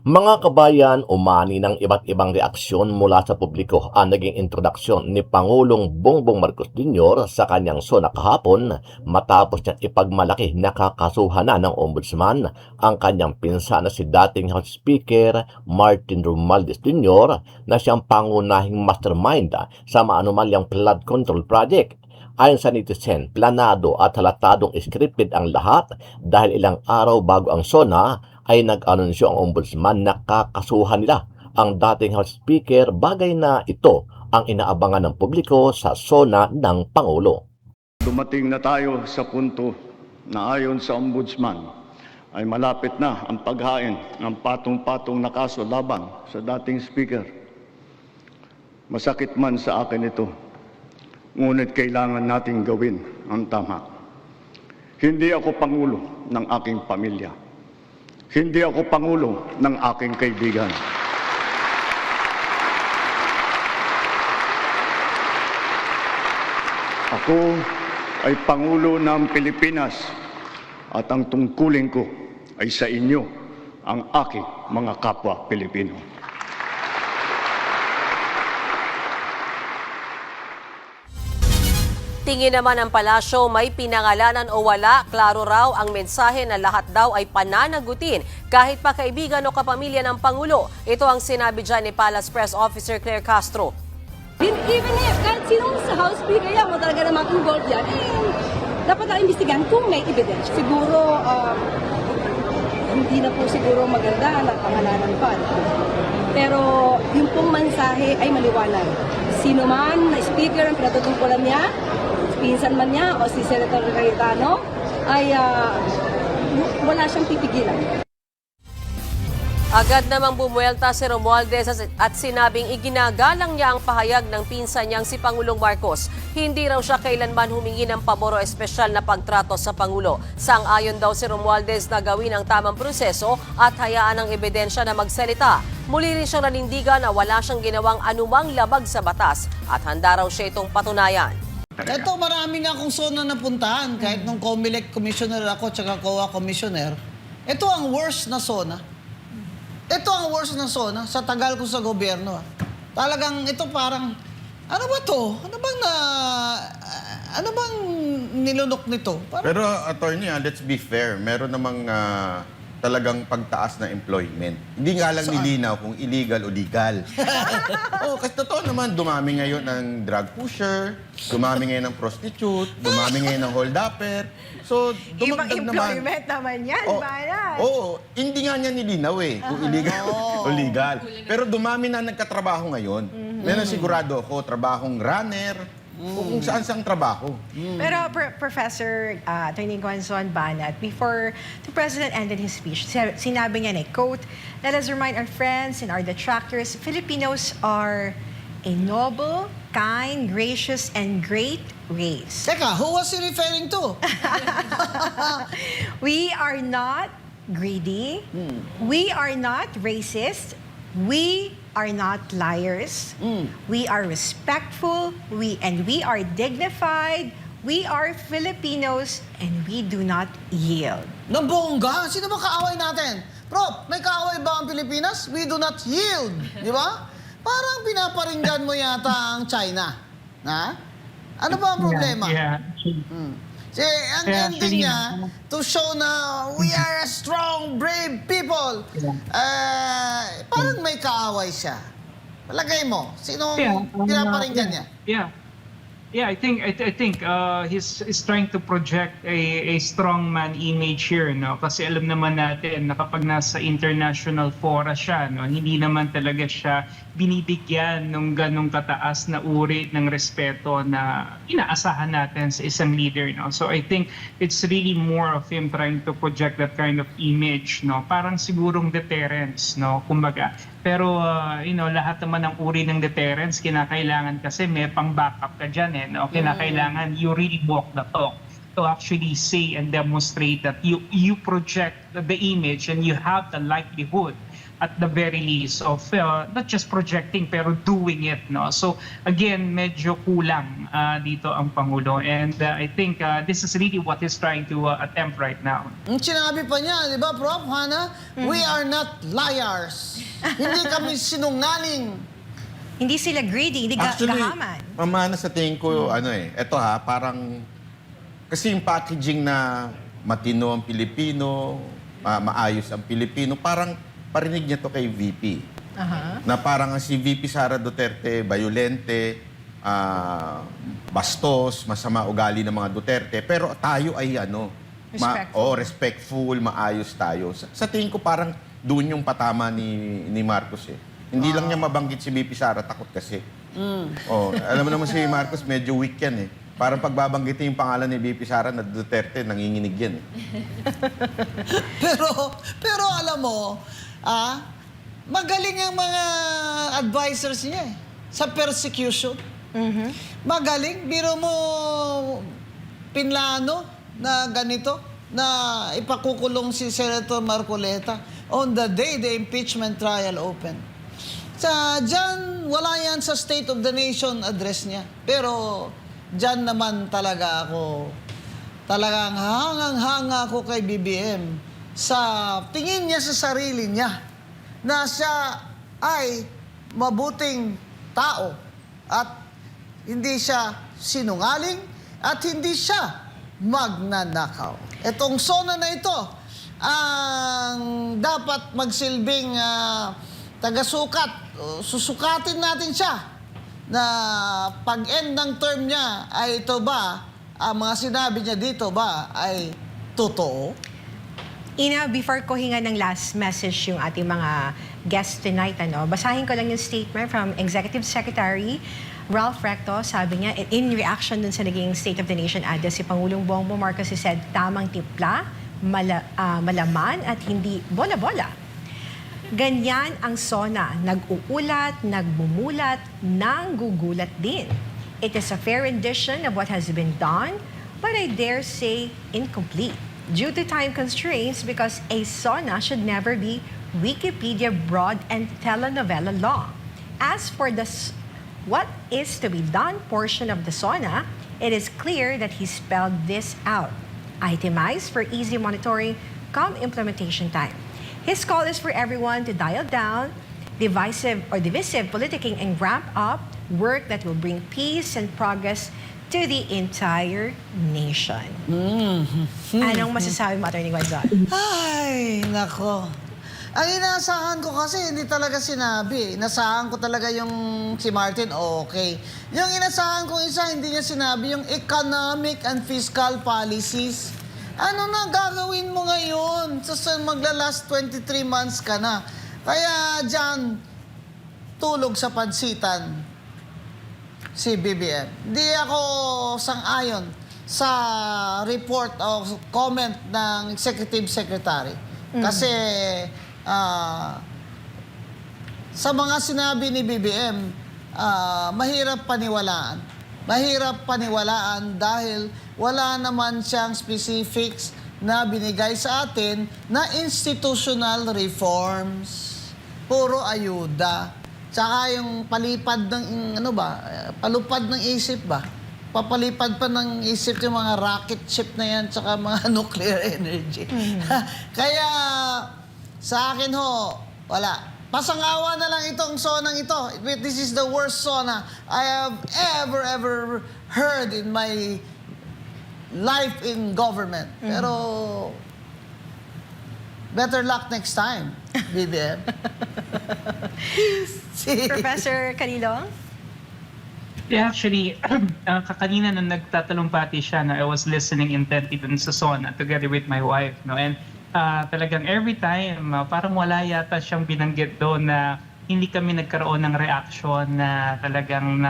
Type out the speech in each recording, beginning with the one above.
Mga kabayan, umani ng iba't ibang reaksyon mula sa publiko ang naging introduksyon ni Pangulong Bongbong Marcos Jr. sa kanyang sona kahapon matapos niyang ipagmalaki na kakasuhan na ng Ombudsman ang kanyang pinsa na si dating House Speaker Martin Romualdez Jr. na siyang pangunahing mastermind sa maanumalyang flood control project. Ayon sa netizen, planado at halatadong scripted ang lahat dahil ilang araw bago ang SONA ay nag-anunsyo ang ombudsman na kakasuhan nila ang dating House Speaker, bagay na ito ang inaabangan ng publiko sa SONA ng Pangulo. Dumating na tayo sa punto na ayon sa ombudsman ay malapit na ang paghain ng patong-patong na kaso laban sa dating speaker. Masakit man sa akin ito, ngunit kailangan nating gawin ang tama. Hindi ako pangulo ng aking pamilya. Hindi ako pangulo ng aking kaibigan. Ako ay Pangulo ng Pilipinas at ang tungkulin ko ay sa inyo, ang aking mga kapwa Pilipino. Tingin naman ng palasyo may pinangalanan o wala, klaro raw ang mensahe na lahat daw ay pananagutin kahit pa kaibigan o kapamilya ng Pangulo. Ito ang sinabi dyan ni Palace Press Officer Claire Castro. Even if kahit sinong sa House Speaker yan, mo talaga namang involved yan, dapat na imbestigahan kung may evidence. Siguro, hindi na po siguro maganda na pangalanan pa. Pero yung pong mensahe ay maliwanag. Sino man na speaker ang pinatutungkulan niya, pinsan man niya o si Senator Cayetano, ay wala siyang pipigilan. Agad namang bumuelta si Romualdez at sinabing iginagalang niya ang pahayag ng pinsan niyang si Pangulong Marcos. Hindi raw siya kailanman humingi ng pabor o espesyal na pagtrato sa Pangulo. Sang-ayon daw si Romualdez na gawin ang tamang proseso at hayaan ang ebidensya na magsalita. Muli rin siyang nanindigan na wala siyang ginawang anumang labag sa batas at handa raw siya itong patunayan. Ito, marami nga akong SONA napuntahan. Kahit nung COMELEC Commissioner ako, tsaka COA Commissioner. Ito ang worst na SONA. Ito ang worst na SONA sa tagal ko sa gobyerno. Talagang ito parang, ano ba to? Ano bang nilunok nito? Pero attorney, let's be fair. Meron namang talagang pagtaas na employment. Hindi nga lang nilinaw kung illegal o legal. Kasi totoo naman, dumami ngayon ng drug pusher, dumami ngayon ng prostitute, dumami ngayon ng hold-upper. So, dumagdag naman. Employment naman yan, bayan. Hindi nga niya nilinaw kung illegal o legal. Pero dumami na nagkatrabaho ngayon. Meron sigurado ako, trabahong runner, kung saan-saang trabaho. Pero Professor Attorney Gonzon Banat, before the President ended his speech, sinabi niya na, quote, "Let us remind our friends and our detractors, Filipinos are a noble, kind, gracious, and great race. Teka, who was he referring to? We are not greedy. We are not racist. We are not liars. We are respectful. We are dignified. We are Filipinos and we do not yield." Nang bongga? Sino ba kaaway natin? Prof, may kaaway ba ang Pilipinas? We do not yield. Di ba? Parang pinaparinggan mo yata ang China. Ha? Ano ba ang problema? Yeah. Ang ending niya, to show na we are a strong, brave people. Parang may kaaway siya. Palagay mo, sino pinaparinggan niya? Yeah, I think he's trying to project a strongman image here, no? Kasi alam naman natin na kapag nasa international fora siya, no, hindi naman talaga siya binibigyan ng ganong kataas na uri ng respeto na inaasahan natin sa isang leader, no? So I think it's really more of him trying to project that kind of image, no? Parang sigurong deterrence, no? Kumbaga. Pero lahat naman ng uri ng deterrence kinakailangan kasi may pang-backup ka diyan, no? Kinakailangan you really walk the talk. to actually say and demonstrate that you project the image and you have the likelihood at the very least of not just projecting pero doing it, no? So again, medyo kulang dito ang Pangulo, and I think this is really what he's trying to attempt right now. Ang sinabi pa niya, di ba, Prof. Hana? We are not liars. Hindi kami sinungaling. Hindi sila greedy, hindi Actually, gahaman. mamana sa tingin ko, eto parang, kasi yung packaging na matino ang Pilipino, maayos ang Pilipino, parang parinig niya to kay VP. Na parang si VP Sara Duterte, violente, bastos, masama ugali ng mga Duterte, pero tayo ay respectful, maayos tayo. Sa tingin ko parang doon yung patama ni Marcos eh. Hindi lang niya mabanggit si VP Sara, takot kasi. Alam mo naman si Marcos, medyo weak yan eh. Parang pagbabanggitin yung pangalan ni VP Sara na Duterte, nanginginig yan eh. Pero alam mo, magaling ang mga advisors niya eh, sa persecution. Magaling. Biro mo, pinlano na ganito, na ipakukulong si Senator Marcoleta on the day the impeachment trial opened. Diyan, wala yan sa State of the Nation address niya. Pero diyan naman talaga ako, talagang hangang-hanga ako kay BBM sa tingin niya sa sarili niya na siya ay mabuting tao at hindi siya sinungaling at hindi siya magnanakaw. Itong SONA na ito ang dapat magsilbing tagasukat. Susukatin natin siya na pag-end ng term niya ay ito ba, ang mga sinabi niya dito ba ay totoo? Ina, before ko hinga ng last message yung ating mga guests tonight, basahin ko lang yung statement from Executive Secretary Ralph Recto. Sabi niya, in reaction dun sa naging State of the Nation address, si Pangulong Bongbong Marcos said, tamang timpla, malaman at hindi bola-bola. Ganyan ang SONA, nag-uulat, nagmumulat, nanggugulat din. It is a fair rendition of what has been done, but I dare say incomplete. Due to time constraints, because a SONA should never be Wikipedia broad and telenovela long. As for the what is to be done portion of the SONA, it is clear that he spelled this out. Itemized for easy monitoring come implementation time. His call is for everyone to dial down divisive politicking and ramp up work that will bring peace and progress to the entire nation. Anong masasabi mo, Atty. Guanzon? Ay, nako. Ang inaasahan ko kasi hindi talaga sinabi. Inasahan ko talaga yung si Martin, okay. Yung inasahan ko isa, hindi niya sinabi yung economic and fiscal policies. Ano na gagawin mo ngayon? Magla-last 23 months ka na. Kaya dyan, tulog sa pansitan si BBM. Di ako sang-ayon sa report o comment ng Executive Secretary. Kasi sa mga sinabi ni BBM, mahirap paniwalaan. Mahirap paniwalaan dahil wala naman siyang specifics na binigay sa atin na institutional reforms. Puro ayuda. Tsaka yung palipad ng, palupad ng isip ba? Papalipad pa ng isip yung mga rocket ship na yan tsaka mga nuclear energy. Kaya sa akin wala. Pasangawa na lang itong sonang ito. This is the worst sona I have ever heard in my life in government. Pero better luck next time, BBM. Professor Canilong? Yeah, actually, kanina nung nagtatalumpati siya, I was listening intently dun sa SONA together with my wife, and talagang every time, parang wala yata siyang binanggit doon na hindi kami nagkaroon ng reaction na talagang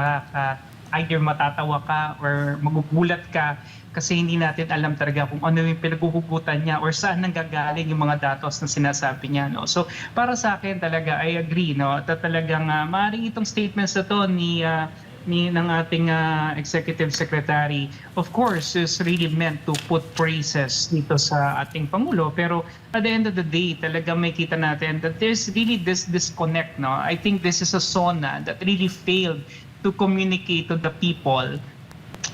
either matatawa ka or magugulat ka kasi hindi natin alam talaga kung ano yung pinaghuhugutan niya or saan nanggagaling yung mga datos na sinasabi niya. No? So para sa akin talaga, I agree, no? Talagang maaaring itong statements na to ni ng ating executive secretary, of course, is really meant to put praises dito sa ating Pangulo. Pero at the end of the day, talaga may kita natin that there's really this disconnect. No? I think this is a SONA that really failed to communicate to the people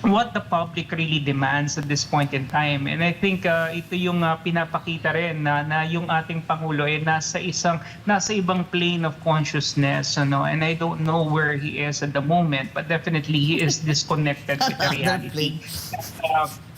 what the public really demands at this point in time. And I think ito yung pinapakita rin na yung ating Pangulo ay nasa ibang plane of consciousness, ano? And I don't know where he is at the moment, but definitely he is disconnected with the reality.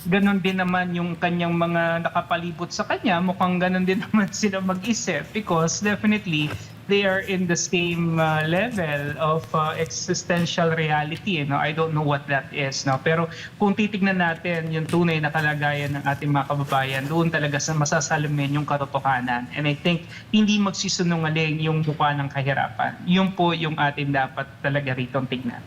Ganon din naman yung kanyang mga nakapalibot sa kanya, mukhang ganon din naman sila mag-isip because definitely they are in the same level of existential reality. You know? I don't know what that is. No? Pero kung titignan natin yung tunay na kalagayan ng ating mga kababayan, doon talaga sa masasalamin yung katotohanan. And I think hindi magsisunungaling yung mukha ng kahirapan. Yun po yung atin dapat talaga rito tignan.